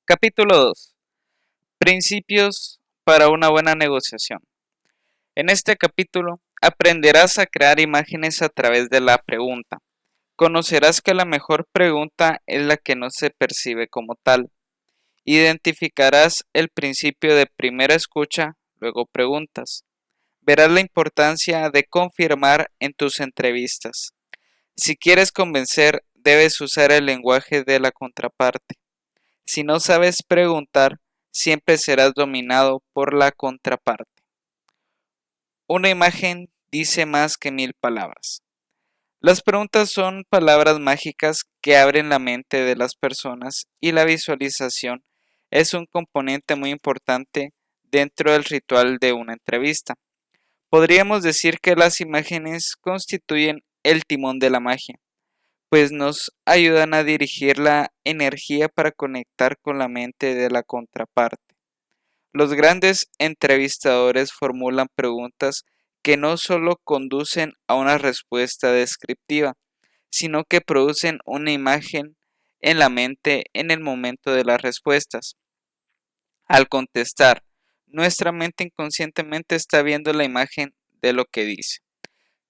Capítulo 2. Principios para una buena negociación. En este capítulo aprenderás a crear imágenes a través de la pregunta. Conocerás que la mejor pregunta es la que no se percibe como tal. Identificarás el principio de primera escucha, luego preguntas. Verás la importancia de confirmar en tus entrevistas. Si quieres convencer, debes usar el lenguaje de la contraparte. Si no sabes preguntar, siempre serás dominado por la contraparte. Una imagen dice más que 1000 palabras. Las preguntas son palabras mágicas que abren la mente de las personas y la visualización es un componente muy importante dentro del ritual de una entrevista. Podríamos decir que las imágenes constituyen el timón de la magia, pues nos ayudan a dirigir la energía para conectar con la mente de la contraparte. Los grandes entrevistadores formulan preguntas que no solo conducen a una respuesta descriptiva, sino que producen una imagen en la mente en el momento de las respuestas. Al contestar, nuestra mente inconscientemente está viendo la imagen de lo que dice.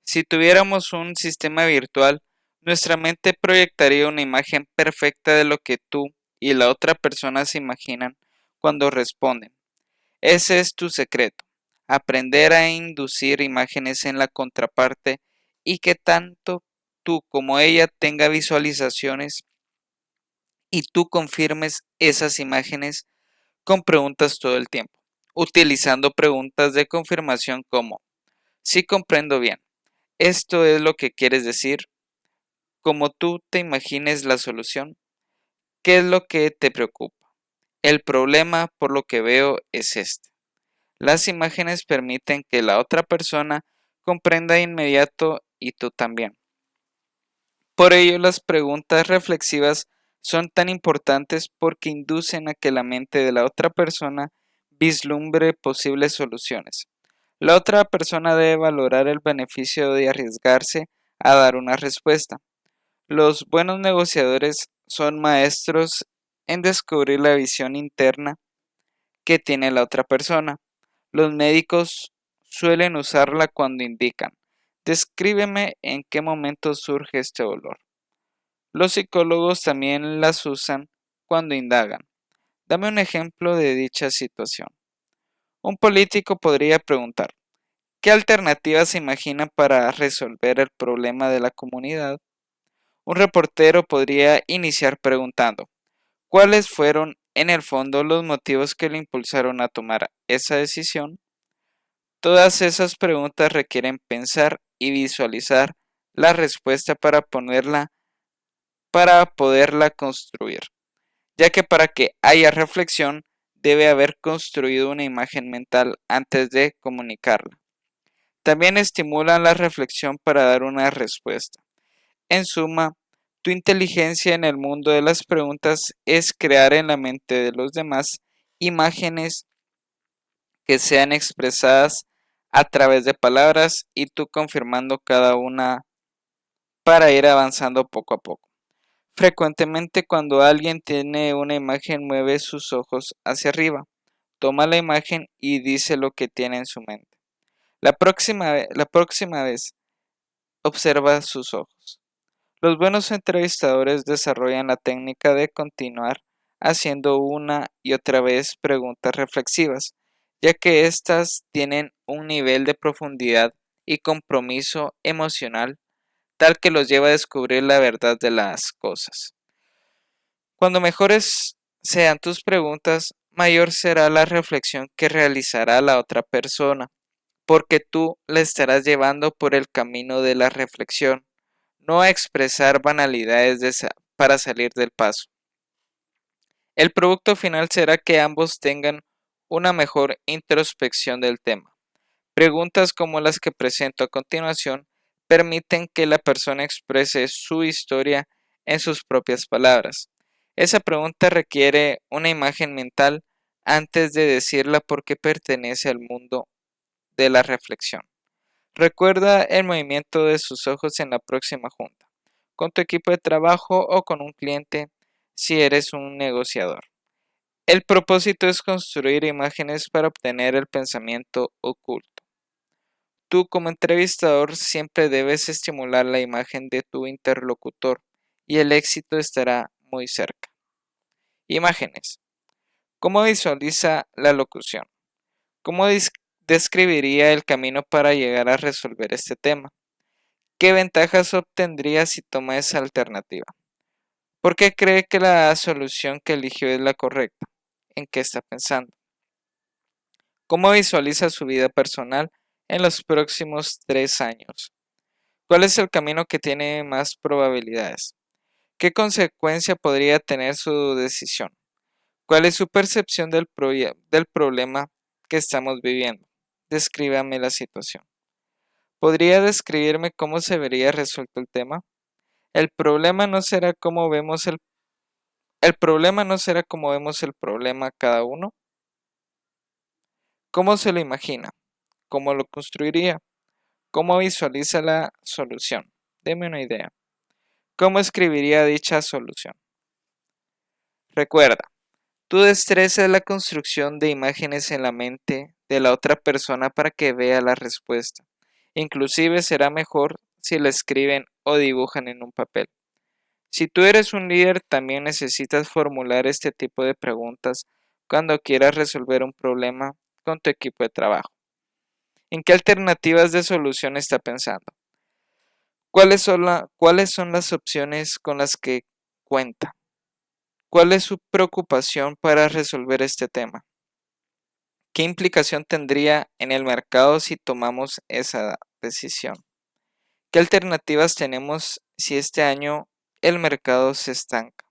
Si tuviéramos un sistema virtual, nuestra mente proyectaría una imagen perfecta de lo que tú y la otra persona se imaginan cuando responden. Ese es tu secreto, aprender a inducir imágenes en la contraparte y que tanto tú como ella tenga visualizaciones y tú confirmes esas imágenes con preguntas todo el tiempo, utilizando preguntas de confirmación como, sí comprendo bien, esto es lo que quieres decir, como tú te imagines la solución, ¿qué es lo que te preocupa? El problema, por lo que veo, es este. Las imágenes permiten que la otra persona comprenda de inmediato y tú también. Por ello, las preguntas reflexivas son tan importantes porque inducen a que la mente de la otra persona vislumbre posibles soluciones. La otra persona debe valorar el beneficio de arriesgarse a dar una respuesta. Los buenos negociadores son maestros en descubrir la visión interna que tiene la otra persona. Los médicos suelen usarla cuando indican, descríbeme en qué momento surge este dolor. Los psicólogos también las usan cuando indagan. Dame un ejemplo de dicha situación. Un político podría preguntar, ¿qué alternativas se imagina para resolver el problema de la comunidad? Un reportero podría iniciar preguntando, ¿cuáles fueron en el fondo los motivos que le impulsaron a tomar esa decisión? Todas esas preguntas requieren pensar y visualizar la respuesta para poderla construir, ya que para que haya reflexión debe haber construido una imagen mental antes de comunicarla. También estimulan la reflexión para dar una respuesta. En suma, tu inteligencia en el mundo de las preguntas es crear en la mente de los demás imágenes que sean expresadas a través de palabras y tú confirmando cada una para ir avanzando poco a poco. Frecuentemente cuando alguien tiene una imagen mueve sus ojos hacia arriba, toma la imagen y dice lo que tiene en su mente. La próxima vez observa sus ojos. Los buenos entrevistadores desarrollan la técnica de continuar haciendo una y otra vez preguntas reflexivas, ya que éstas tienen un nivel de profundidad y compromiso emocional tal que los lleva a descubrir la verdad de las cosas. Cuando mejores sean tus preguntas, mayor será la reflexión que realizará la otra persona, porque tú la estarás llevando por el camino de la reflexión, no a expresar banalidades para salir del paso. El producto final será que ambos tengan una mejor introspección del tema. Preguntas como las que presento a continuación permiten que la persona exprese su historia en sus propias palabras. Esa pregunta requiere una imagen mental antes de decirla porque pertenece al mundo de la reflexión. Recuerda el movimiento de sus ojos en la próxima junta, con tu equipo de trabajo o con un cliente si eres un negociador. El propósito es construir imágenes para obtener el pensamiento oculto. Tú como entrevistador siempre debes estimular la imagen de tu interlocutor y el éxito estará muy cerca. Imágenes. ¿Cómo visualiza la locución? ¿Cómo describiría el camino para llegar a resolver este tema? ¿Qué ventajas obtendría si toma esa alternativa? ¿Por qué cree que la solución que eligió es la correcta? ¿En qué está pensando? ¿Cómo visualiza su vida personal en los próximos 3 años? ¿Cuál es el camino que tiene más probabilidades? ¿Qué consecuencia podría tener su decisión? ¿Cuál es su percepción del problema que estamos viviendo? Descríbame la situación. ¿Podría describirme cómo se vería resuelto el tema? El problema no será cómo vemos el problema no será como vemos el problema cada uno. ¿Cómo se lo imagina? ¿Cómo lo construiría? ¿Cómo visualiza la solución? Deme una idea. ¿Cómo escribiría dicha solución? Recuerda, tu destreza es la construcción de imágenes en la mente de la otra persona para que vea la respuesta. Inclusive será mejor si la escriben o dibujan en un papel. Si tú eres un líder, también necesitas formular este tipo de preguntas cuando quieras resolver un problema con tu equipo de trabajo. ¿En qué alternativas de solución está pensando? ¿Cuáles son las opciones con las que cuenta? ¿Cuál es su preocupación para resolver este tema? ¿Qué implicación tendría en el mercado si tomamos esa decisión? ¿Qué alternativas tenemos si este año el mercado se estanca?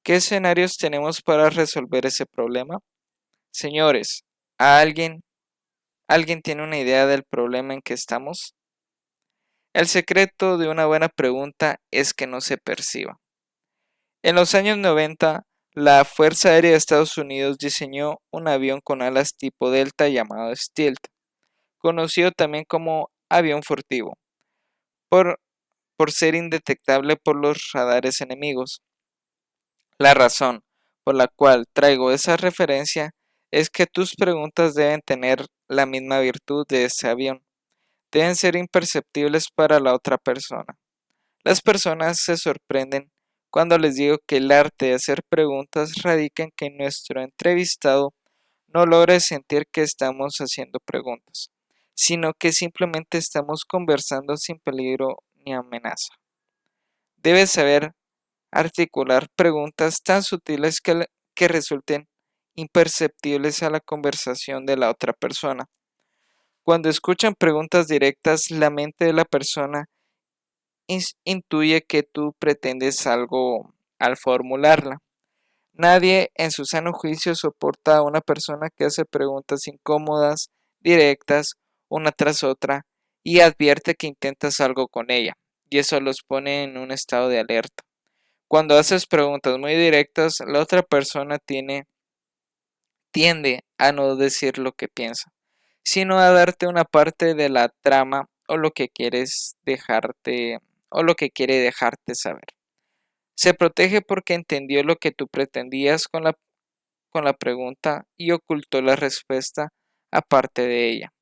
¿Qué escenarios tenemos para resolver ese problema? Señores, ¿alguien tiene una idea del problema en que estamos? El secreto de una buena pregunta es que no se perciba. En los años 90, la Fuerza Aérea de Estados Unidos diseñó un avión con alas tipo Delta llamado Stealth, conocido también como avión furtivo, por, por ser indetectable por los radares enemigos. La razón por la cual traigo esa referencia es que tus preguntas deben tener la misma virtud de ese avión. Deben ser imperceptibles para la otra persona. Las personas se sorprenden cuando les digo que el arte de hacer preguntas radica en que nuestro entrevistado no logra sentir que estamos haciendo preguntas, sino que simplemente estamos conversando sin peligro ni amenaza. Debes saber articular preguntas tan sutiles que resulten imperceptibles a la conversación de la otra persona. Cuando escuchan preguntas directas, la mente de la persona intuye que tú pretendes algo al formularla. Nadie en su sano juicio soporta a una persona que hace preguntas incómodas, directas, una tras otra, y advierte que intentas algo con ella, y eso los pone en un estado de alerta. Cuando haces preguntas muy directas, la otra persona tiende a no decir lo que piensa, sino a darte una parte de la trama o lo que quieres dejarte o lo que quiere dejarte saber. Se protege porque entendió lo que tú pretendías con la pregunta y ocultó la respuesta aparte de ella.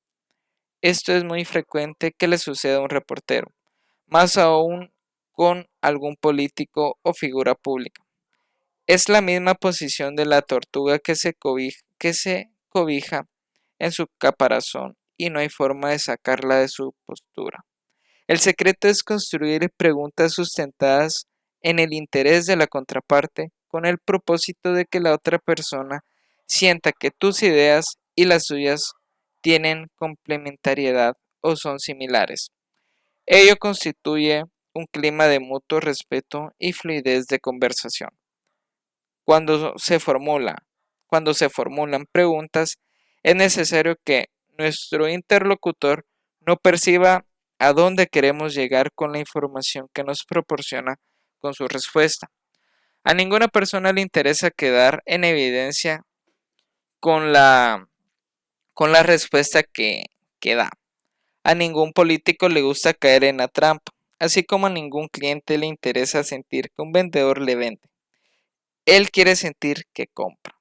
Esto es muy frecuente que le suceda a un reportero, más aún con algún político o figura pública. Es la misma posición de la tortuga que se cobija en su caparazón y no hay forma de sacarla de su postura. El secreto es construir preguntas sustentadas en el interés de la contraparte con el propósito de que la otra persona sienta que tus ideas y las suyas tienen complementariedad o son similares. Ello constituye un clima de mutuo respeto y fluidez de conversación. Cuando cuando se formulan preguntas, es necesario que nuestro interlocutor no perciba a dónde queremos llegar con la información que nos proporciona con su respuesta. A ninguna persona le interesa quedar en evidencia con con la respuesta que da. A ningún político le gusta caer en la trampa, así como a ningún cliente le interesa sentir que un vendedor le vende. Él quiere sentir que compra.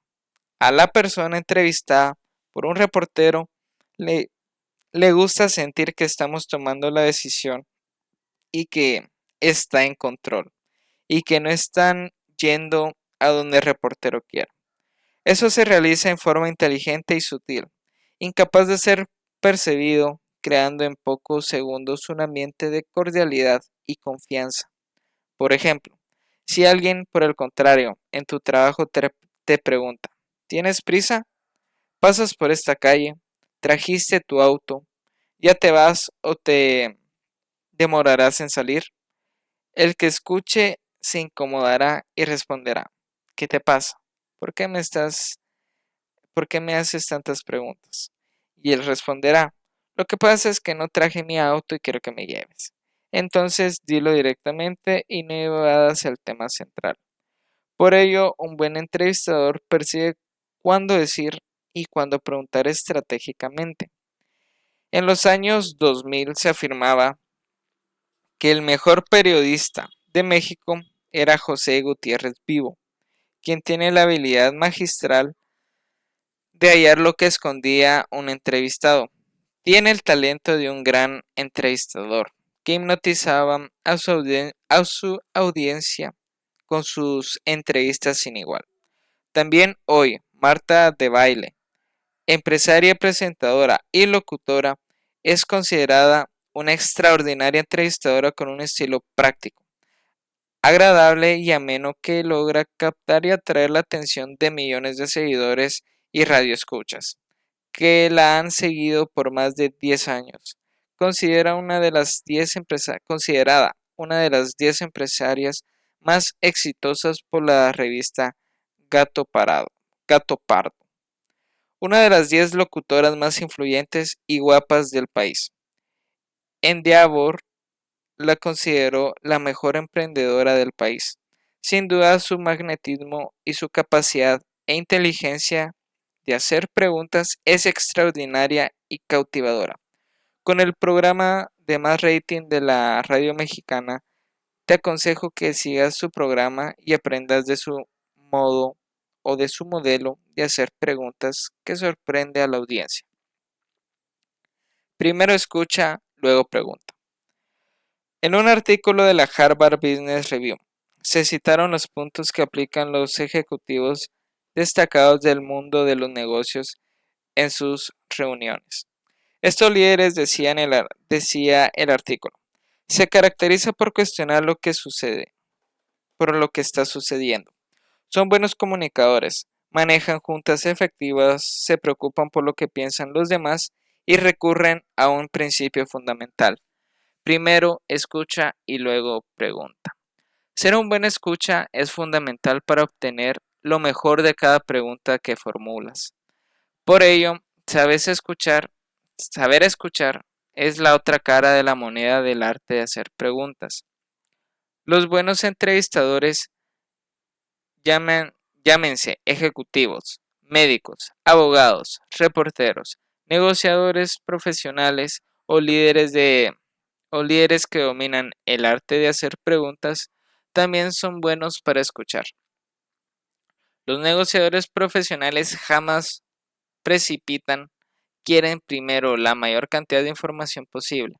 A la persona entrevistada por un reportero le, le gusta sentir que estamos tomando la decisión y que está en control y que no están yendo a donde el reportero quiera. Eso se realiza en forma inteligente y sutil, incapaz de ser percibido, creando en pocos segundos un ambiente de cordialidad y confianza. Por ejemplo, si alguien, por el contrario, en tu trabajo te pregunta, ¿tienes prisa? ¿Pasas por esta calle? ¿Trajiste tu auto? ¿Ya te vas o te demorarás en salir? El que escuche se incomodará y responderá, ¿qué te pasa? ¿Por qué por qué me haces tantas preguntas? Y él responderá, lo que pasa es que no traje mi auto y quiero que me lleves. Entonces dilo directamente y no evadas el tema central. Por ello, un buen entrevistador percibe cuándo decir y cuándo preguntar estratégicamente. En los años 2000 se afirmaba que el mejor periodista de México era José Gutiérrez Vivo, quien tiene la habilidad magistral de hallar lo que escondía un entrevistado. Tiene el talento de un gran entrevistador, que hipnotizaba a su audiencia con sus entrevistas sin igual. También hoy, Marta de Baile, empresaria, presentadora y locutora, es considerada una extraordinaria entrevistadora con un estilo práctico, agradable y ameno que logra captar y atraer la atención de millones de seguidores y radioescuchas que la han seguido por más de 10 años. Considerada una de las 10 empresarias más exitosas por la revista Gato Pardo, una de las 10 locutoras más influyentes y guapas del país. Endeavor la consideró la mejor emprendedora del país. Sin duda su magnetismo y su capacidad e inteligencia de hacer preguntas es extraordinaria y cautivadora. Con el programa de más rating de la radio mexicana, te aconsejo que sigas su programa y aprendas de su modo o de su modelo de hacer preguntas que sorprende a la audiencia. Primero escucha, luego pregunta. En un artículo de la Harvard Business Review, se citaron los puntos que aplican los ejecutivos destacados del mundo de los negocios en sus reuniones. Estos líderes, decía el artículo, se caracteriza por cuestionar lo que sucede, por lo que está sucediendo. Son buenos comunicadores, manejan juntas efectivas, se preocupan por lo que piensan los demás y recurren a un principio fundamental. Primero escucha y luego pregunta. Ser un buen escucha es fundamental para obtener lo mejor de cada pregunta que formulas. Por ello, saber escuchar es la otra cara de la moneda del arte de hacer preguntas. Los buenos entrevistadores llámense ejecutivos, médicos, abogados, reporteros, negociadores profesionales o líderes que dominan el arte de hacer preguntas, también son buenos para escuchar. Los negociadores profesionales jamás precipitan, quieren primero la mayor cantidad de información posible.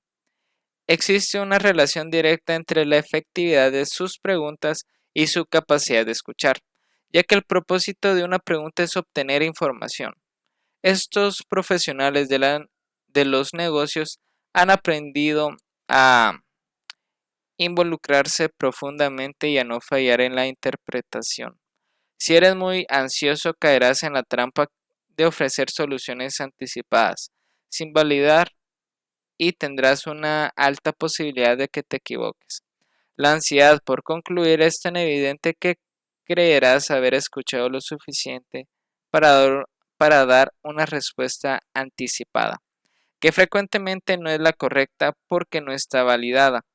Existe una relación directa entre la efectividad de sus preguntas y su capacidad de escuchar, ya que el propósito de una pregunta es obtener información. Estos profesionales de los negocios han aprendido a involucrarse profundamente y a no fallar en la interpretación. Si eres muy ansioso, caerás en la trampa de ofrecer soluciones anticipadas, sin validar y tendrás una alta posibilidad de que te equivoques. La ansiedad por concluir es tan evidente que creerás haber escuchado lo suficiente para dar una respuesta anticipada, que frecuentemente no es la correcta porque no está validada,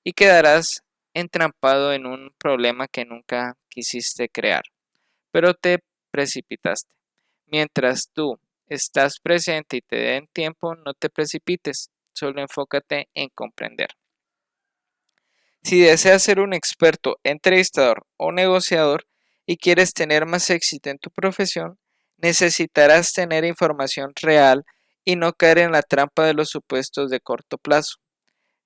y quedarás entrampado en un problema que nunca quisiste crear, pero te precipitaste. Mientras tú estás presente y te den tiempo, no te precipites, solo enfócate en comprender. Si deseas ser un experto, entrevistador o negociador y quieres tener más éxito en tu profesión, Necesitarás tener información real y no caer en la trampa de los supuestos de corto plazo.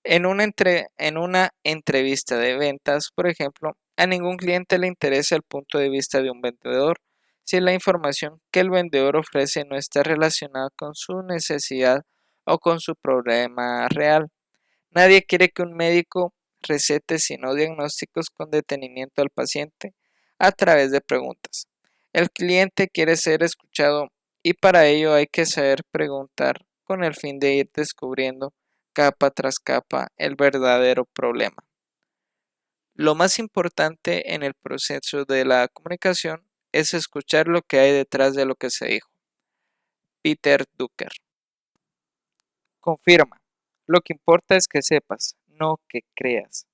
En una entrevista de ventas, por ejemplo, a ningún cliente le interesa el punto de vista de un vendedor si la información que el vendedor ofrece no está relacionada con su necesidad o con su problema real. Nadie quiere que un médico recete sino diagnósticos con detenimiento al paciente a través de preguntas. El cliente quiere ser escuchado y para ello hay que saber preguntar con el fin de ir descubriendo capa tras capa el verdadero problema. Lo más importante en el proceso de la comunicación es escuchar lo que hay detrás de lo que se dijo. Peter Drucker. Confirma. Lo que importa es que sepas, no que creas.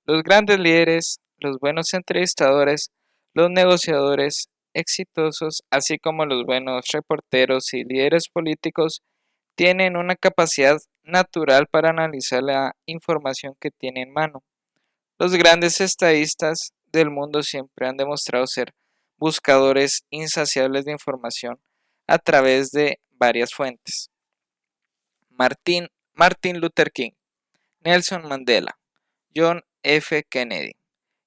Los grandes líderes, los buenos entrevistadores, los negociadores exitosos, así como los buenos reporteros y líderes políticos, tienen una capacidad natural para analizar la información que tienen en mano. Los grandes estadistas del mundo siempre han demostrado ser buscadores insaciables de información a través de varias fuentes. Martin Luther King, Nelson Mandela, John F. Kennedy,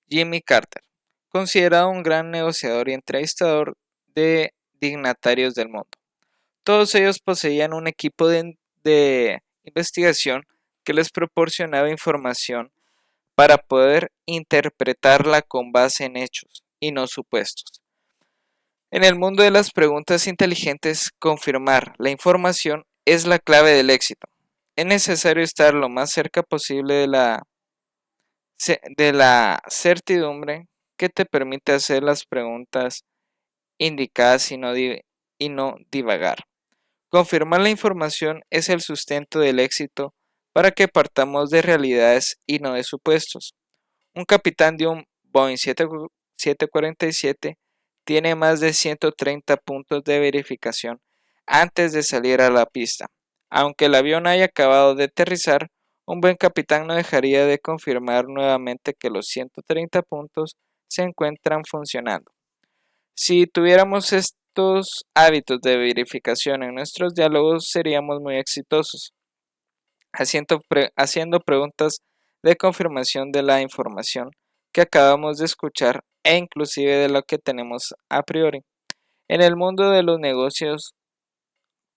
Jimmy Carter, considerado un gran negociador y entrevistador de dignatarios del mundo. Todos ellos poseían un equipo de investigación que les proporcionaba información para poder interpretarla con base en hechos y no supuestos. En el mundo de las preguntas inteligentes, confirmar la información es la clave del éxito. Es necesario estar lo más cerca posible de la certidumbre que te permite hacer las preguntas indicadas y no divagar. Confirmar la información es el sustento del éxito para que partamos de realidades y no de supuestos. Un capitán de un Boeing 747 tiene más de 130 puntos de verificación antes de salir a la pista. Aunque el avión haya acabado de aterrizar, un buen capitán no dejaría de confirmar nuevamente que los 130 puntos se encuentran funcionando. Si tuviéramos estos hábitos de verificación en nuestros diálogos, seríamos muy exitosos, haciendo preguntas de confirmación de la información que acabamos de escuchar e inclusive de lo que tenemos a priori. En el mundo de los negocios,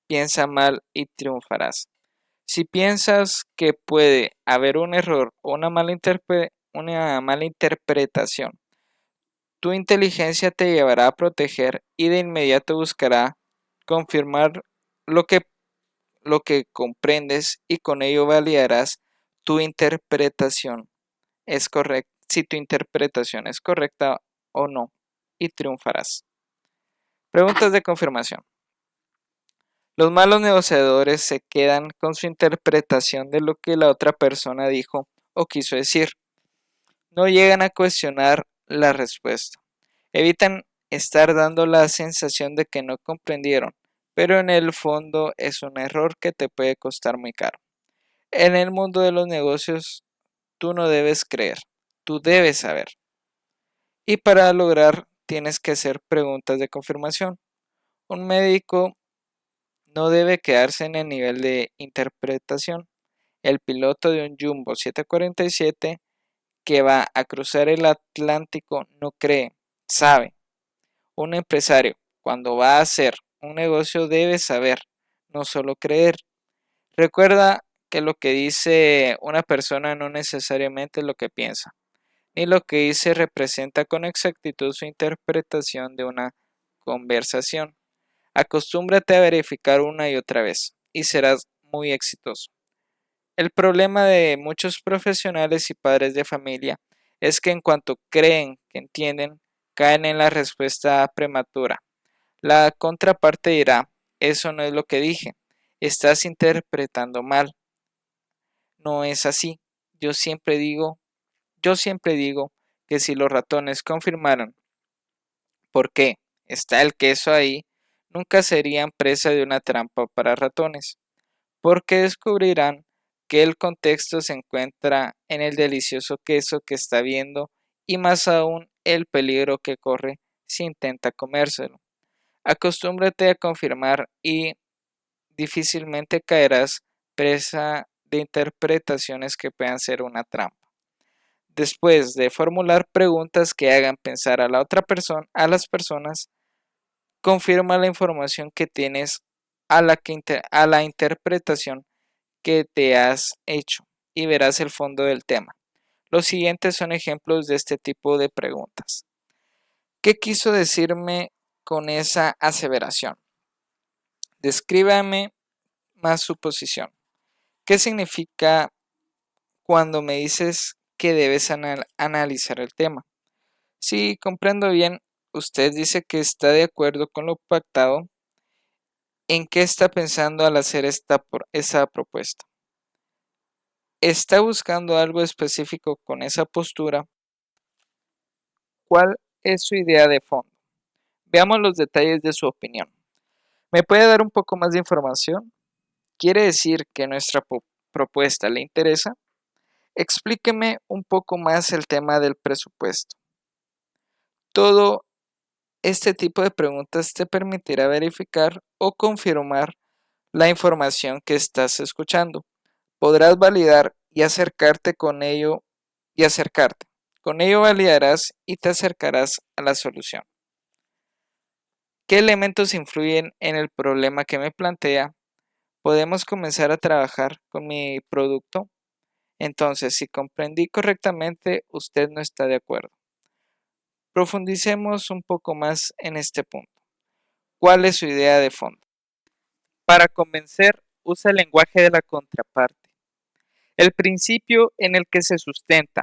piensa mal y triunfarás. Si piensas que puede haber un error o una mala interpretación, tu inteligencia te llevará a proteger y de inmediato buscará confirmar lo que, lo que comprendes y con ello validarás tu interpretación es correcta, si tu interpretación es correcta o no, y triunfarás. Preguntas de confirmación. Los malos negociadores se quedan con su interpretación de lo que la otra persona dijo o quiso decir. No llegan a cuestionar la respuesta. Evitan estar dando la sensación de que no comprendieron, pero en el fondo es un error que te puede costar muy caro. En el mundo de los negocios, tú no debes creer, tú debes saber. Y para lograr tienes que hacer preguntas de confirmación. Un médico no debe quedarse en el nivel de interpretación. El piloto de un Jumbo 747 que va a cruzar el Atlántico no cree, sabe. Un empresario, cuando va a hacer un negocio, debe saber, no solo creer. Recuerda que lo que dice una persona no necesariamente es lo que piensa, ni lo que dice representa con exactitud su interpretación de una conversación. Acostúmbrate a verificar una y otra vez y serás muy exitoso. El problema de muchos profesionales y padres de familia es que en cuanto creen que entienden, caen en la respuesta prematura. La contraparte dirá, eso no es lo que dije, estás interpretando mal. No es así. Yo siempre digo, yo siempre digo que si los ratones confirmaran por qué está el queso ahí, nunca serían presa de una trampa para ratones, porque descubrirán que el contexto se encuentra en el delicioso queso que está viendo y más aún el peligro que corre si intenta comérselo. Acostúmbrate a confirmar y difícilmente caerás presa de interpretaciones que puedan ser una trampa. Después de formular preguntas que hagan pensar a la otra persona, a las personas, confirma la información que tienes a la interpretación que te has hecho y verás el fondo del tema. Los siguientes son ejemplos de este tipo de preguntas. ¿Qué quiso decirme con esa aseveración? Descríbame más su posición. ¿Qué significa cuando me dices que debes analizar el tema? Si comprendo bien, usted dice que está de acuerdo con lo pactado. ¿En qué está pensando al hacer esa propuesta? ¿Está buscando algo específico con esa postura? ¿Cuál es su idea de fondo? Veamos los detalles de su opinión. ¿Me puede dar un poco más de información? ¿Quiere decir que nuestra propuesta le interesa? Explíqueme un poco más el tema del presupuesto. Todo este tipo de preguntas te permitirá verificar o confirmar la información que estás escuchando. Podrás validar y acercarte con ello y acercarte. Con ello validarás y te acercarás a la solución. ¿Qué elementos influyen en el problema que me plantea? ¿Podemos comenzar a trabajar con mi producto? Entonces, si comprendí correctamente, usted no está de acuerdo. Profundicemos un poco más en este punto. ¿Cuál es su idea de fondo? Para convencer, usa el lenguaje de la contraparte. El principio en el que se sustenta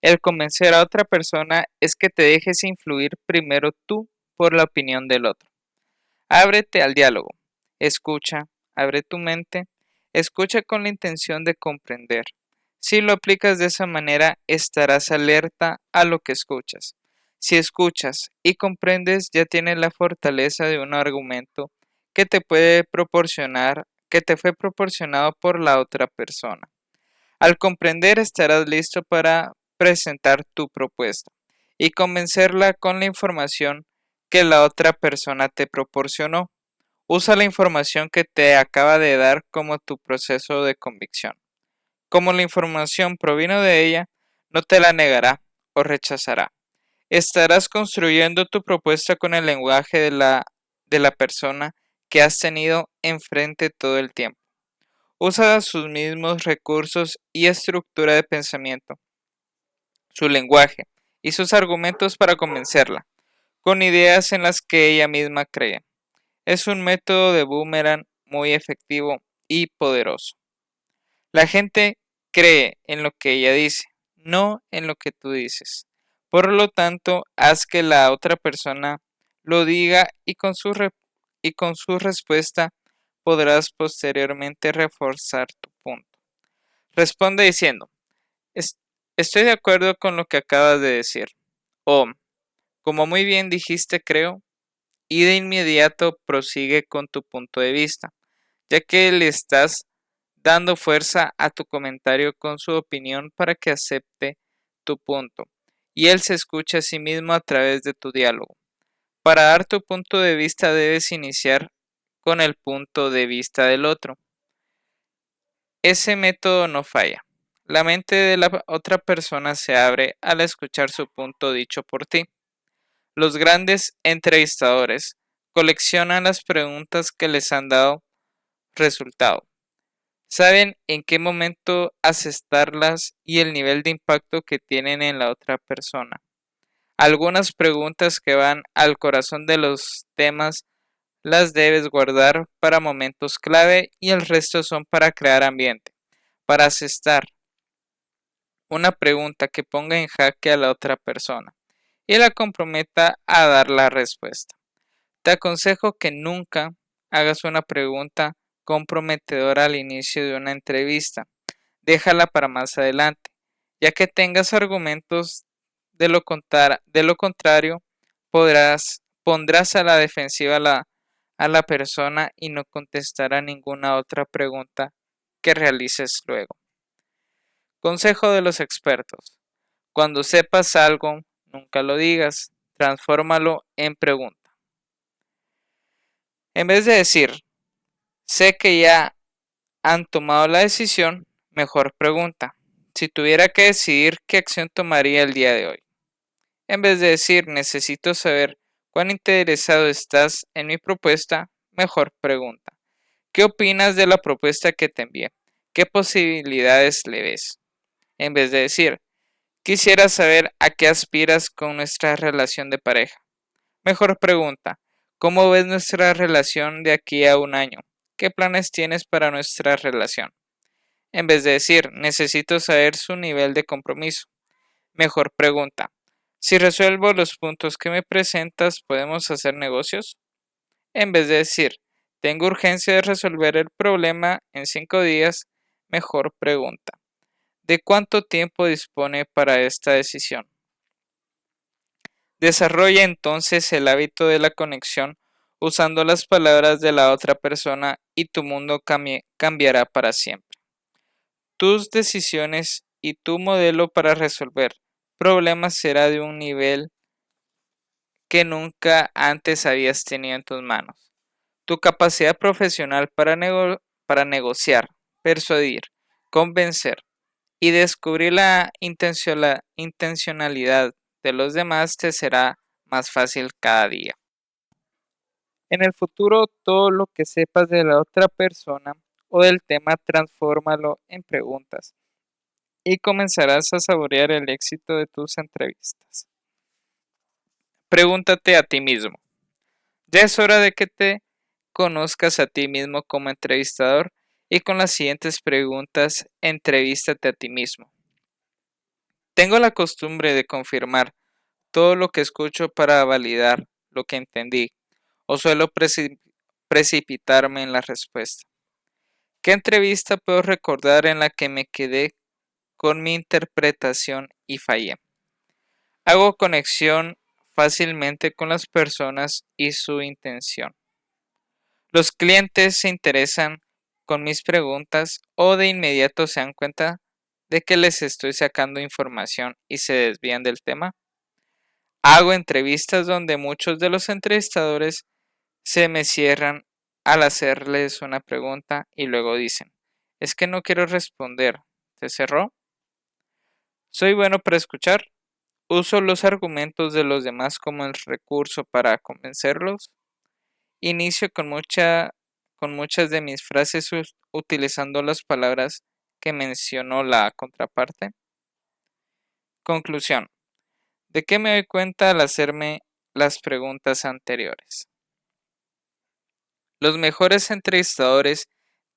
el convencer a otra persona es que te dejes influir primero tú por la opinión del otro. Ábrete al diálogo. Escucha, abre tu mente, escucha con la intención de comprender. Si lo aplicas de esa manera, estarás alerta a lo que escuchas. Si escuchas y comprendes, ya tienes la fortaleza de un argumento que te puede proporcionar, que te fue proporcionado por la otra persona. Al comprender, estarás listo para presentar tu propuesta y convencerla con la información que la otra persona te proporcionó. Usa la información que te acaba de dar como tu proceso de convicción. Como la información provino de ella, no te la negará o rechazará. Estarás construyendo tu propuesta con el lenguaje de la persona que has tenido enfrente todo el tiempo. Usa sus mismos recursos y estructura de pensamiento, su lenguaje y sus argumentos para convencerla, con ideas en las que ella misma cree. Es un método de boomerang muy efectivo y poderoso. La gente cree en lo que ella dice, no en lo que tú dices. Por lo tanto, haz que la otra persona lo diga y con su respuesta podrás posteriormente reforzar tu punto. Responde diciendo, estoy de acuerdo con lo que acabas de decir. O, como muy bien dijiste, creo, y de inmediato prosigue con tu punto de vista, ya que le estás dando fuerza a tu comentario con su opinión para que acepte tu punto, y él se escucha a sí mismo a través de tu diálogo. Para dar tu punto de vista debes iniciar con el punto de vista del otro. Ese método no falla. La mente de la otra persona se abre al escuchar su punto dicho por ti. Los grandes entrevistadores coleccionan las preguntas que les han dado resultado. Saben en qué momento asestarlas y el nivel de impacto que tienen en la otra persona. Algunas preguntas que van al corazón de los temas las debes guardar para momentos clave y el resto son para crear ambiente, para asestar una pregunta que ponga en jaque a la otra persona y la comprometa a dar la respuesta. Te aconsejo que nunca hagas una pregunta comprometedora al inicio de una entrevista. Déjala para más adelante, ya que tengas argumentos de lo contrario, pondrás a la defensiva a la persona y no contestará ninguna otra pregunta que realices luego. Consejo de los expertos. Cuando sepas algo, nunca lo digas, transfórmalo en pregunta. En vez de decir, sé que ya han tomado la decisión, mejor pregunta, si tuviera que decidir qué acción tomaría el día de hoy. En vez de decir, necesito saber cuán interesado estás en mi propuesta, mejor pregunta, ¿qué opinas de la propuesta que te envié? ¿Qué posibilidades le ves? En vez de decir, quisiera saber a qué aspiras con nuestra relación de pareja. Mejor pregunta, ¿cómo ves nuestra relación de aquí a un año? ¿Qué planes tienes para nuestra relación? En vez de decir, necesito saber su nivel de compromiso. Mejor pregunta, si resuelvo los puntos que me presentas, ¿podemos hacer negocios? En vez de decir, tengo urgencia de resolver el problema en 5 días, mejor pregunta, ¿de cuánto tiempo dispone para esta decisión? Desarrolla entonces el hábito de la conexión usando las palabras de la otra persona y tu mundo cambiará para siempre. Tus decisiones y tu modelo para resolver problemas será de un nivel que nunca antes habías tenido en tus manos. Tu capacidad profesional para negociar, persuadir, convencer y descubrir la intencionalidad de los demás te será más fácil cada día. En el futuro, todo lo que sepas de la otra persona o del tema, transfórmalo en preguntas y comenzarás a saborear el éxito de tus entrevistas. Pregúntate a ti mismo. Ya es hora de que te conozcas a ti mismo como entrevistador y con las siguientes preguntas, entrevístate a ti mismo. Tengo la costumbre de confirmar todo lo que escucho para validar lo que entendí o suelo precipitarme en la respuesta. ¿Qué entrevista puedo recordar en la que me quedé con mi interpretación y fallé? Hago conexión fácilmente con las personas y su intención. Los clientes se interesan con mis preguntas o de inmediato se dan cuenta de que les estoy sacando información y se desvían del tema. Hago entrevistas donde muchos de los entrevistadores se me cierran al hacerles una pregunta y luego dicen, es que no quiero responder, ¿te cerró? Soy bueno para escuchar. Uso los argumentos de los demás como el recurso para convencerlos. Inicio con muchas de mis frases utilizando las palabras que mencionó la contraparte. Conclusión. ¿De qué me doy cuenta al hacerme las preguntas anteriores? Los mejores entrevistadores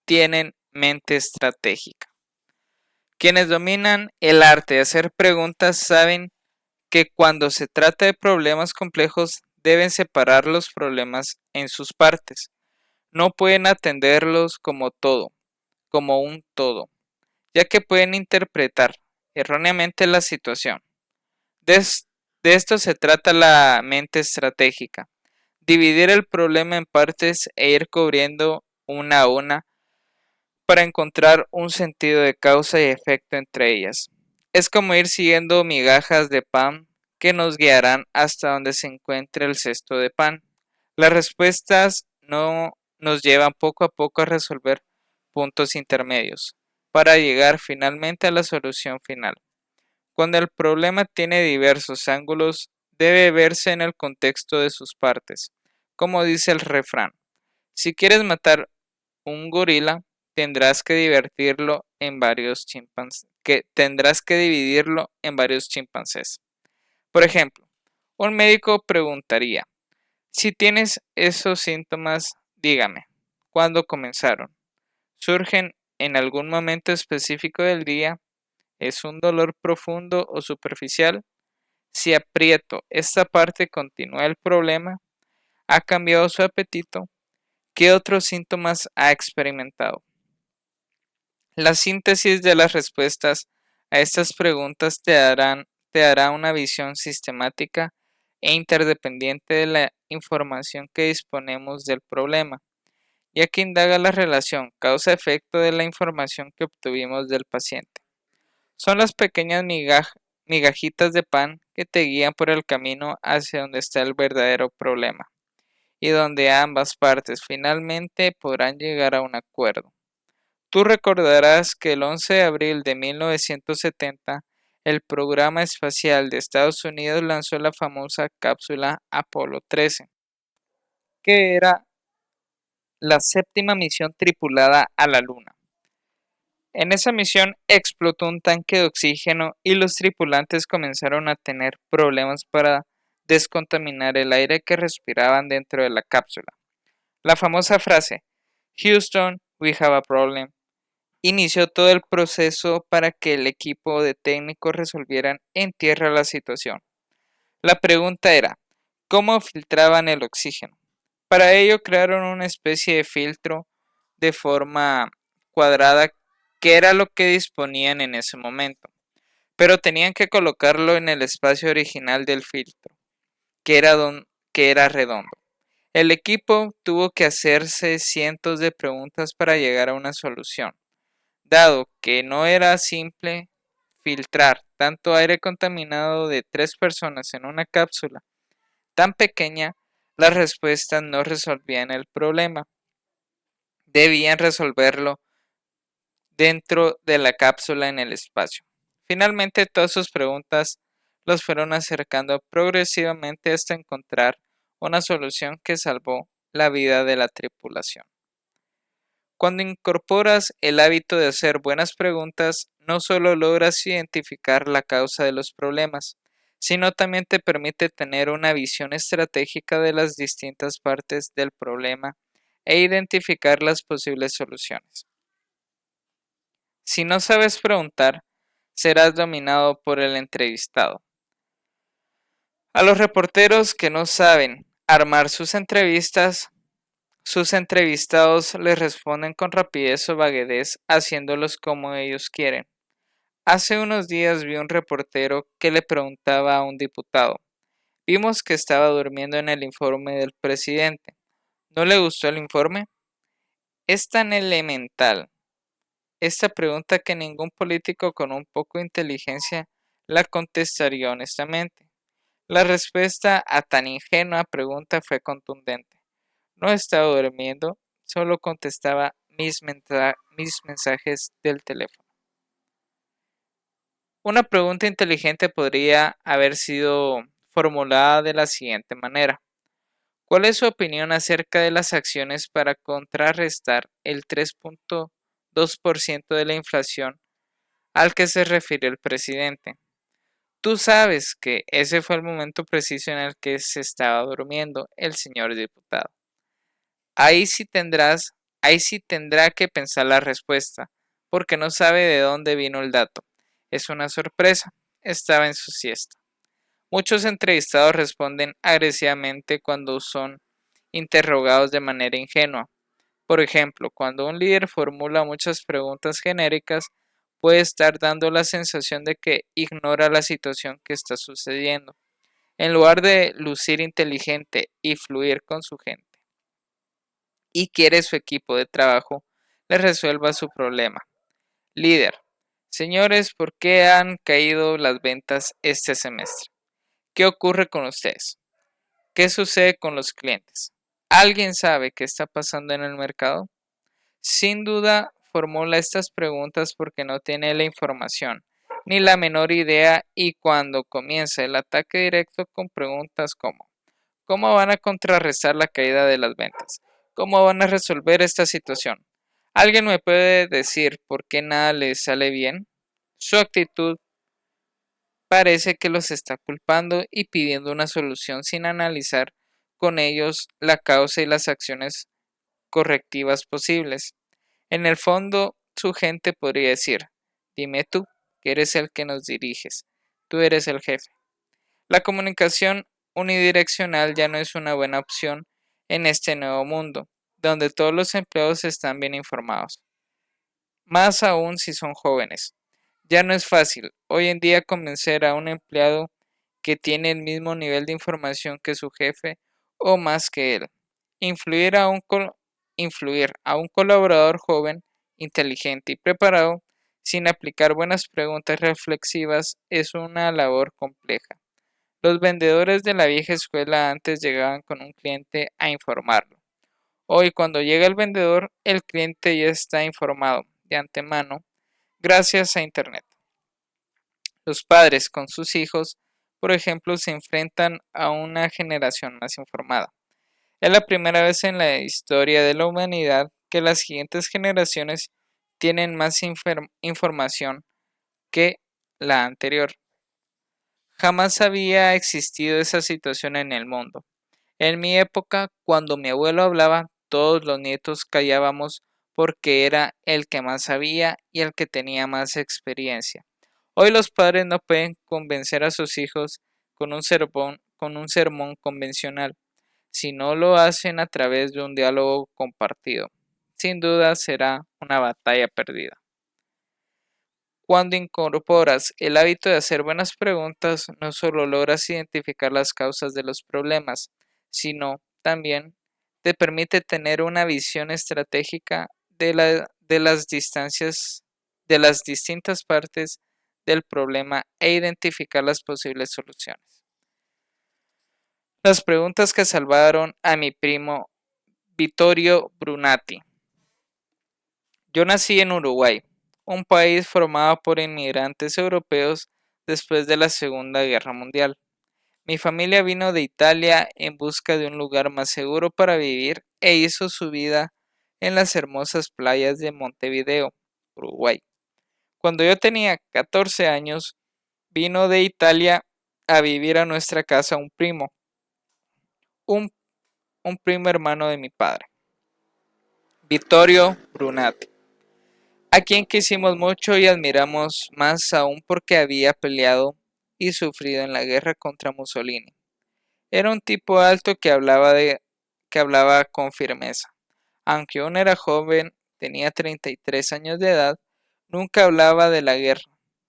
tienen mente estratégica. Quienes dominan el arte de hacer preguntas saben que cuando se trata de problemas complejos deben separar los problemas en sus partes. No pueden atenderlos como un todo, ya que pueden interpretar erróneamente la situación. De esto se trata la mente estratégica. Dividir el problema en partes e ir cubriendo una a una para encontrar un sentido de causa y efecto entre ellas. Es como ir siguiendo migajas de pan que nos guiarán hasta donde se encuentre el cesto de pan. Las respuestas no nos llevan poco a poco a resolver puntos intermedios para llegar finalmente a la solución final. Cuando el problema tiene diversos ángulos, debe verse en el contexto de sus partes. Como dice el refrán, si quieres matar un gorila, tendrás que dividirlo en varios chimpancés. Por ejemplo, un médico preguntaría, si tienes esos síntomas, dígame, ¿cuándo comenzaron? ¿Surgen en algún momento específico del día? ¿Es un dolor profundo o superficial? Si aprieto esta parte, continúa el problema. ¿Ha cambiado su apetito? ¿Qué otros síntomas ha experimentado? La síntesis de las respuestas a estas preguntas te dará una visión sistemática e interdependiente de la información que disponemos del problema, ya que indaga la relación causa-efecto de la información que obtuvimos del paciente. Son las pequeñas migajitas de pan que te guían por el camino hacia donde está el verdadero problema. y donde ambas partes finalmente podrán llegar a un acuerdo. Tú recordarás que el 11 de abril de 1970, el programa espacial de Estados Unidos lanzó la famosa cápsula Apolo 13, que era la séptima misión tripulada a la Luna. En esa misión explotó un tanque de oxígeno y los tripulantes comenzaron a tener problemas para descontaminar el aire que respiraban dentro de la cápsula. La famosa frase, Houston, we have a problem, inició todo el proceso para que el equipo de técnicos resolvieran en tierra la situación. La pregunta era, ¿cómo filtraban el oxígeno? Para ello crearon una especie de filtro de forma cuadrada que era lo que disponían en ese momento, pero tenían que colocarlo en el espacio original del filtro, que era redondo. El equipo tuvo que hacerse cientos de preguntas para llegar a una solución, dado que no era simple filtrar tanto aire contaminado de 3 personas en una cápsula tan pequeña, las respuestas no resolvían el problema. Debían resolverlo dentro de la cápsula en el espacio. Finalmente, todas sus preguntas los fueron acercando progresivamente hasta encontrar una solución que salvó la vida de la tripulación. Cuando incorporas el hábito de hacer buenas preguntas, no solo logras identificar la causa de los problemas, sino también te permite tener una visión estratégica de las distintas partes del problema e identificar las posibles soluciones. Si no sabes preguntar, serás dominado por el entrevistado. A los reporteros que no saben armar sus entrevistados les responden con rapidez o vaguedad, haciéndolos como ellos quieren. Hace unos días vi un reportero que le preguntaba a un diputado. Vimos que estaba durmiendo en el informe del presidente. ¿No le gustó el informe? Es tan elemental esta pregunta que ningún político con un poco de inteligencia la contestaría honestamente. La respuesta a tan ingenua pregunta fue contundente. No estaba durmiendo, solo contestaba mis mensajes del teléfono. Una pregunta inteligente podría haber sido formulada de la siguiente manera. ¿Cuál es su opinión acerca de las acciones para contrarrestar el 3.2% de la inflación al que se refirió el presidente? Tú sabes que ese fue el momento preciso en el que se estaba durmiendo el señor diputado. Ahí sí tendrá que pensar la respuesta, porque no sabe de dónde vino el dato. Es una sorpresa. Estaba en su siesta. Muchos entrevistados responden agresivamente cuando son interrogados de manera ingenua. Por ejemplo, cuando un líder formula muchas preguntas genéricas, puede estar dando la sensación de que ignora la situación que está sucediendo, en lugar de lucir inteligente y fluir con su gente, y quiere su equipo de trabajo le resuelva su problema. Líder, señores, ¿por qué han caído las ventas este semestre? ¿Qué ocurre con ustedes? ¿Qué sucede con los clientes? ¿Alguien sabe qué está pasando en el mercado? Sin duda, formula estas preguntas porque no tiene la información ni la menor idea, y cuando comienza el ataque directo con preguntas como ¿cómo van a contrarrestar la caída de las ventas? ¿Cómo van a resolver esta situación? ¿Alguien me puede decir por qué nada les sale bien? Su actitud parece que los está culpando y pidiendo una solución sin analizar con ellos la causa y las acciones correctivas posibles. En el fondo, su gente podría decir, dime tú, que eres el que nos diriges, tú eres el jefe. La comunicación unidireccional ya no es una buena opción en este nuevo mundo, donde todos los empleados están bien informados, más aún si son jóvenes. Ya no es fácil hoy en día convencer a un empleado que tiene el mismo nivel de información que su jefe o más que él. Influir a un colaborador joven, inteligente y preparado sin aplicar buenas preguntas reflexivas es una labor compleja. Los vendedores de la vieja escuela antes llegaban con un cliente a informarlo. Hoy, cuando llega el vendedor, el cliente ya está informado de antemano gracias a Internet. Los padres con sus hijos, por ejemplo, se enfrentan a una generación más informada. Es la primera vez en la historia de la humanidad que las siguientes generaciones tienen más información que la anterior. Jamás había existido esa situación en el mundo. En mi época, cuando mi abuelo hablaba, todos los nietos callábamos porque era el que más sabía y el que tenía más experiencia. Hoy los padres no pueden convencer a sus hijos con un sermón convencional, si no lo hacen a través de un diálogo compartido. Sin duda será una batalla perdida. Cuando incorporas el hábito de hacer buenas preguntas, no solo logras identificar las causas de los problemas, sino también te permite tener una visión estratégica de las distintas partes del problema e identificar las posibles soluciones. Las preguntas que salvaron a mi primo Vittorio Brunati. Yo nací en Uruguay, un país formado por inmigrantes europeos después de la Segunda Guerra Mundial. Mi familia vino de Italia en busca de un lugar más seguro para vivir e hizo su vida en las hermosas playas de Montevideo, Uruguay. Cuando yo tenía 14 años, vino de Italia a vivir a nuestra casa un, un primo hermano de mi padre, Vittorio Brunati, a quien quisimos mucho y admiramos más aún porque había peleado y sufrido en la guerra contra Mussolini. Era un tipo alto que hablaba con firmeza. Aunque aún era joven, tenía 33 años de edad, nunca hablaba de la guerra.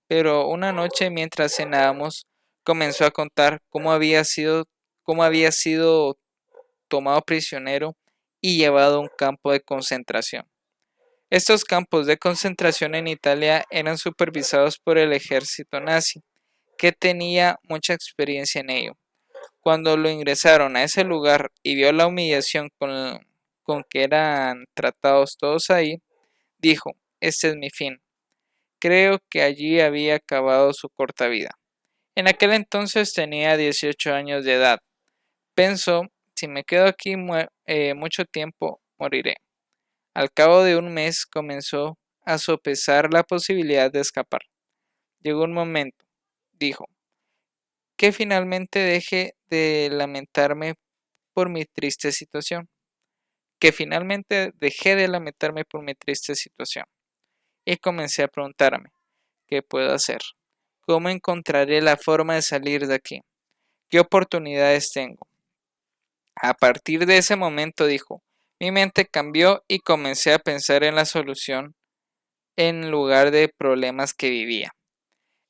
Pero una noche mientras cenábamos, comenzó a contar cómo había sido tomado prisionero y llevado a un campo de concentración. Estos campos de concentración en Italia eran supervisados por el ejército nazi, que tenía mucha experiencia en ello. Cuando lo ingresaron a ese lugar y vio la humillación con que eran tratados todos ahí, dijo, este es mi fin. Creo que allí había acabado su corta vida. En aquel entonces tenía 18 años de edad. Pensó, si me quedo aquí mucho tiempo, moriré. Al cabo de un mes comenzó a sopesar la posibilidad de escapar. Llegó un momento, dijo, que finalmente deje de lamentarme por mi triste situación, que finalmente dejé de lamentarme por mi triste situación y comencé a preguntarme, ¿qué puedo hacer? ¿Cómo encontraré la forma de salir de aquí? ¿Qué oportunidades tengo? A partir de ese momento, dijo, mi mente cambió y comencé a pensar en la solución en lugar de problemas que vivía.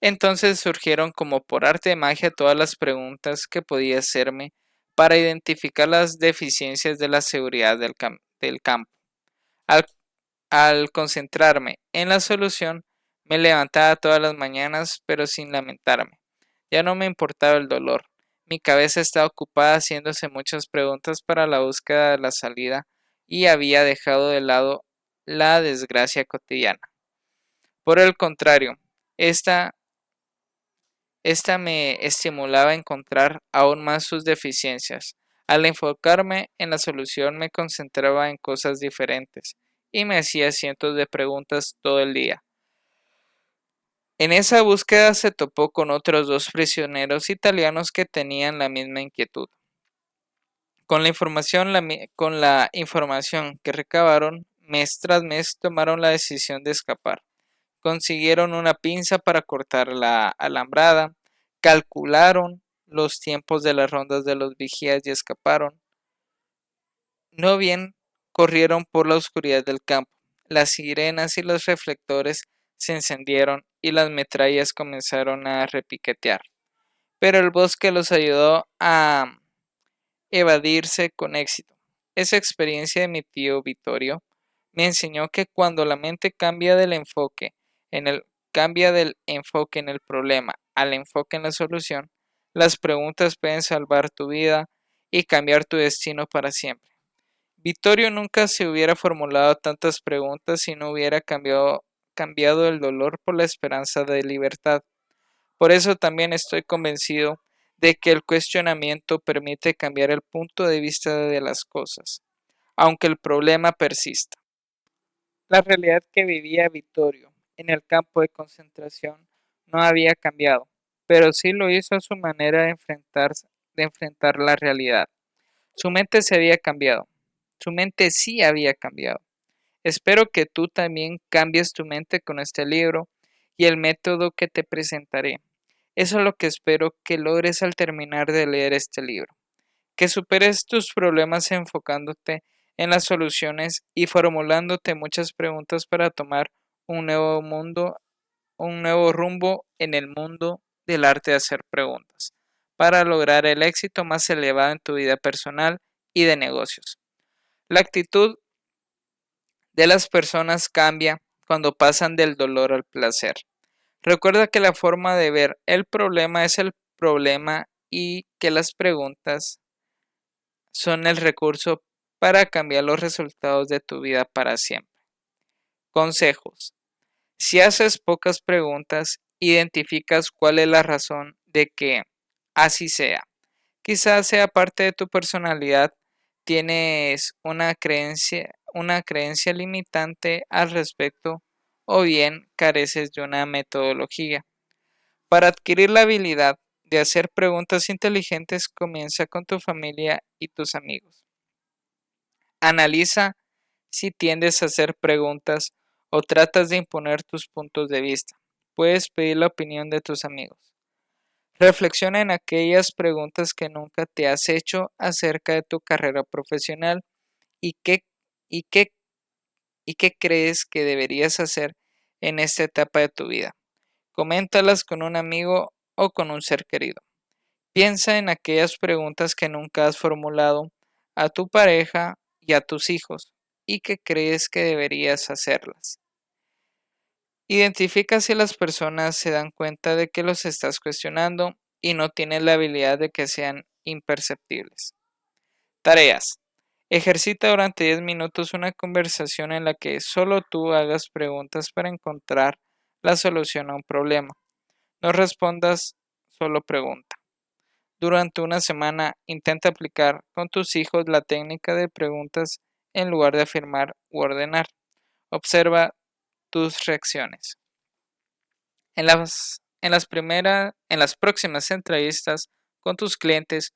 Entonces surgieron como por arte de magia todas las preguntas que podía hacerme para identificar las deficiencias de la seguridad del campo. Al, al concentrarme en la solución, me levantaba todas las mañanas, pero sin lamentarme. Ya no me importaba el dolor. Mi cabeza estaba ocupada haciéndose muchas preguntas para la búsqueda de la salida y había dejado de lado la desgracia cotidiana. Por el contrario, esta me estimulaba a encontrar aún más sus deficiencias. Al enfocarme en la solución me concentraba en cosas diferentes y me hacía cientos de preguntas todo el día. En esa búsqueda se topó con otros dos prisioneros italianos que tenían la misma inquietud. Con la información que recabaron, mes tras mes tomaron la decisión de escapar. Consiguieron una pinza para cortar la alambrada, calcularon los tiempos de las rondas de los vigías y escaparon. No bien corrieron por la oscuridad del campo. Las sirenas y los reflectores se encendieron y las metrallas comenzaron a repiquetear. Pero el bosque los ayudó a evadirse con éxito. Esa experiencia de mi tío Vittorio me enseñó que cuando la mente cambia del enfoque en el problema al enfoque en la solución, Las preguntas pueden salvar tu vida y cambiar tu destino para siempre. Vittorio nunca se hubiera formulado tantas preguntas si no hubiera cambiado el dolor por la esperanza de libertad. Por eso también estoy convencido de que el cuestionamiento permite cambiar el punto de vista de las cosas, aunque el problema persista. La realidad que vivía Vittorio en el campo de concentración no había cambiado, pero sí lo hizo a su manera de enfrentar la realidad. Su mente se había cambiado. Su mente sí había cambiado. Espero que tú también cambies tu mente con este libro y el método que te presentaré. Eso es lo que espero que logres al terminar de leer este libro. Que superes tus problemas enfocándote en las soluciones y formulándote muchas preguntas para tomar un nuevo mundo, un nuevo rumbo en el mundo del arte de hacer preguntas, para lograr el éxito más elevado en tu vida personal y de negocios. La actitud de las personas cambia cuando pasan del dolor al placer. Recuerda que la forma de ver el problema es el problema y que las preguntas son el recurso para cambiar los resultados de tu vida para siempre. Consejos. Si haces pocas preguntas, identificas cuál es la razón de que así sea. Quizás sea parte de tu personalidad, tienes una creencia limitante al respecto o bien careces de una metodología. Para adquirir la habilidad de hacer preguntas inteligentes, comienza con tu familia y tus amigos. Analiza si tiendes a hacer preguntas o tratas de imponer tus puntos de vista. Puedes pedir la opinión de tus amigos. Reflexiona en aquellas preguntas que nunca te has hecho acerca de tu carrera profesional y y qué, y qué crees que deberías hacer en esta etapa de tu vida. Coméntalas con un amigo o con un ser querido. Piensa en aquellas preguntas que nunca has formulado a tu pareja y a tus hijos y que crees que deberías hacerlas. Identifica si las personas se dan cuenta de que los estás cuestionando y no tienes la habilidad de que sean imperceptibles. Tareas. Ejercita durante 10 minutos una conversación en la que solo tú hagas preguntas para encontrar la solución a un problema. No respondas, solo pregunta. Durante una semana, intenta aplicar con tus hijos la técnica de preguntas en lugar de afirmar u ordenar. Observa tus reacciones. En las próximas entrevistas con tus clientes,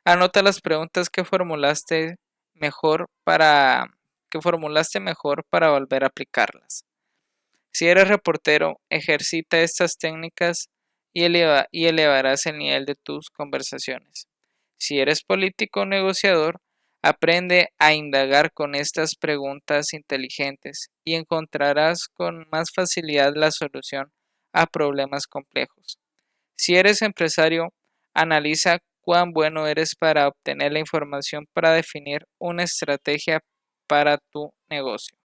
anota las preguntas que formulaste mejor para volver a aplicarlas. Si eres reportero, ejercita estas técnicas y elevarás el nivel de tus conversaciones. Si eres político o negociador, aprende a indagar con estas preguntas inteligentes y encontrarás con más facilidad la solución a problemas complejos. Si eres empresario, analiza cuán bueno eres para obtener la información para definir una estrategia para tu negocio.